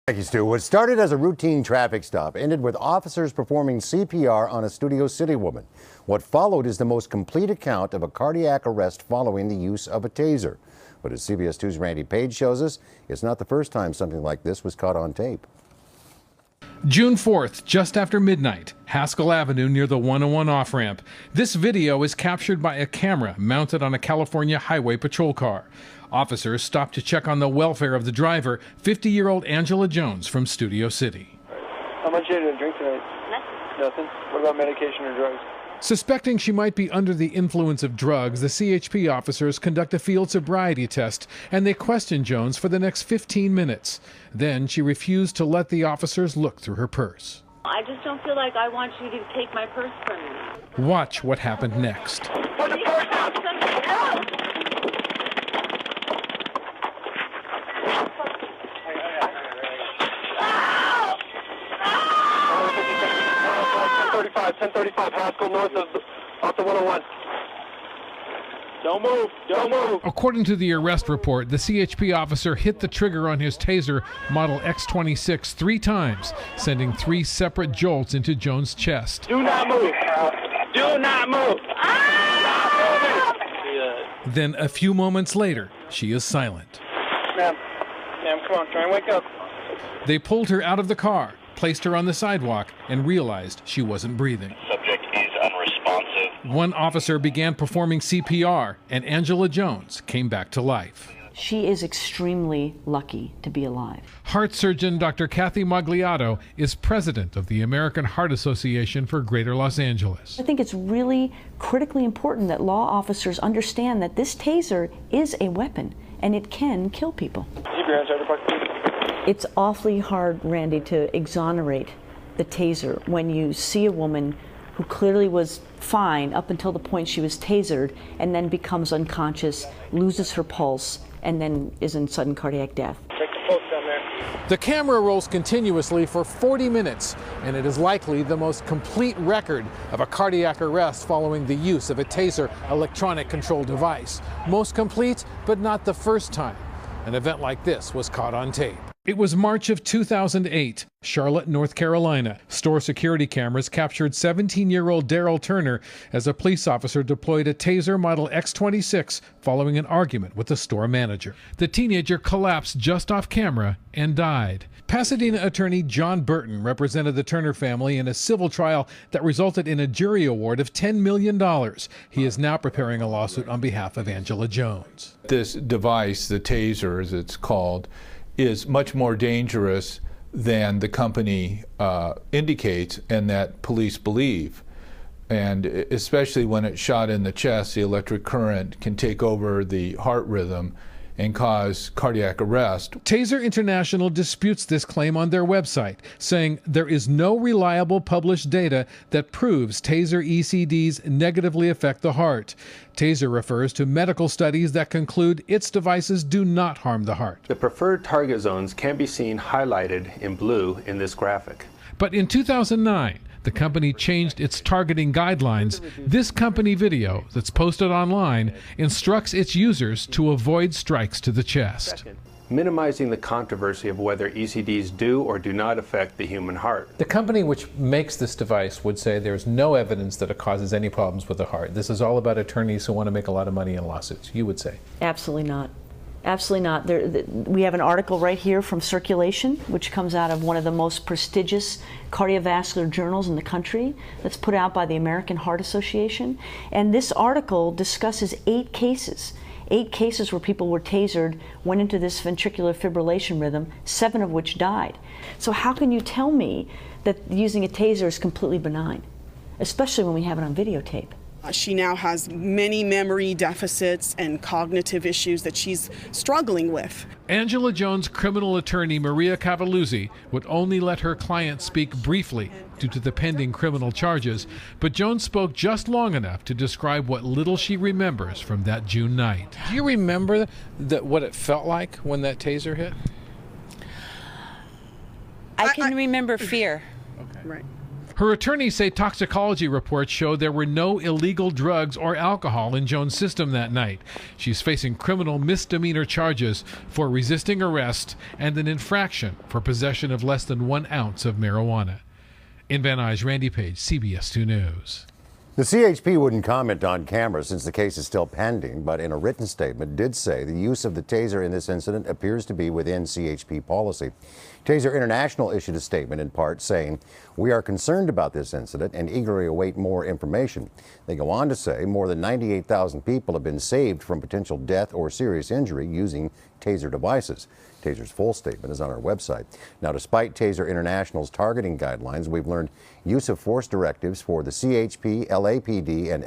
Thank you, Stu. What started as a routine traffic stop ended with officers performing CPR on a Studio City woman. What followed is the most complete account of a cardiac arrest following the use of a taser. But as CBS 2's Randy Page shows us, it's not the first time something like this was caught on tape. June 4th, just after midnight, Haskell Avenue near the 101 off-ramp. This video is captured by a camera mounted on a California highway patrol car. Officers stopped to check on the welfare of the driver, 50-year-old Angela Jones from Studio City. How much did you drink tonight? Nothing. What about medication or drugs? Suspecting she might be under the influence of drugs, the CHP officers conduct a field sobriety test, and they question Jones for the next 15 minutes. Then she refused to let the officers look through her purse. I just don't feel like I want you to take my purse from me. Watch what happened next. Put the purse down! Something else. 1035 Haskell north of off the 101. Don't move, don't move. According to the arrest report, the CHP officer hit the trigger on his taser model X26 3 times, sending 3 separate jolts into Jones' chest. Do not move. Do not move. Then a few moments later, she is silent. Ma'am, come on, try and wake up. They pulled her out of the car, placed her on the sidewalk, and realized she wasn't breathing. Subject is unresponsive. One officer began performing CPR, and Angela Jones came back to life. She is extremely lucky to be alive. Heart surgeon Dr. Kathy Magliato is president of the American Heart Association for Greater Los Angeles. I think it's really critically important that law officers understand that this taser is a weapon and it can kill people. Keep your hands out of the pocket. It's awfully hard, Randy, to exonerate the taser when you see a woman who clearly was fine up until the point she was tasered and then becomes unconscious, loses her pulse, and then is in sudden cardiac death. Take the pulse down there. The camera rolls continuously for 40 minutes, and it is likely the most complete record of a cardiac arrest following the use of a TASER electronic control device. Most complete, but not the first time an event like this was caught on tape. It was March of 2008, Charlotte, North Carolina. Store security cameras captured 17-year-old Daryl Turner as a police officer deployed a TASER model X26 following an argument with the store manager. The teenager collapsed just off camera and died. Pasadena attorney John Burton represented the Turner family in a civil trial that resulted in a jury award of $10 million. He is now preparing a lawsuit on behalf of Angela Jones. This device, the TASER as it's called, is much more dangerous than the company indicates and that police believe. And especially when it's shot in the chest, the electric current can take over the heart rhythm and cause cardiac arrest. TASER International disputes this claim on their website, saying there is no reliable published data that proves TASER ECDs negatively affect the heart. TASER refers to medical studies that conclude its devices do not harm the heart. The preferred target zones can be seen highlighted in blue in this graphic. But in 2009, the company changed its targeting guidelines. This company video that's posted online instructs its users to avoid strikes to the chest. Minimizing the controversy of whether ECDs do or do not affect the human heart. The company which makes this device would say there's no evidence that it causes any problems with the heart. This is all about attorneys who want to make a lot of money in lawsuits. You would say? Absolutely not. Absolutely not. We have an article right here from Circulation, which comes out of one of the most prestigious cardiovascular journals in the country, that's put out by the American Heart Association. And this article discusses 8 cases where people were tasered, went into this ventricular fibrillation rhythm, 7 of which died. So how can you tell me that using a taser is completely benign, especially when we have it on videotape? She now has many memory deficits and cognitive issues that she's struggling with. Angela Jones' criminal attorney Maria Cavalluzzi would only let her client speak briefly due to the pending criminal charges, but Jones spoke just long enough to describe what little she remembers from that June night. Do you remember what it felt like when that taser hit? I can remember fear. Right. Her attorneys say toxicology reports show there were no illegal drugs or alcohol in Jones' system that night. She's facing criminal misdemeanor charges for resisting arrest and an infraction for possession of less than 1 ounce of marijuana. In Van Nuys, Randy Page, CBS 2 News. The CHP wouldn't comment on camera since the case is still pending, but in a written statement did say the use of the taser in this incident appears to be within CHP policy. TASER International issued a statement in part saying, "We are concerned about this incident and eagerly await more information." They go on to say more than 98,000 people have been saved from potential death or serious injury using TASER devices. TASER's full statement is on our website. Now, despite TASER International's targeting guidelines, we've learned use of force directives for the CHP, LAPD, and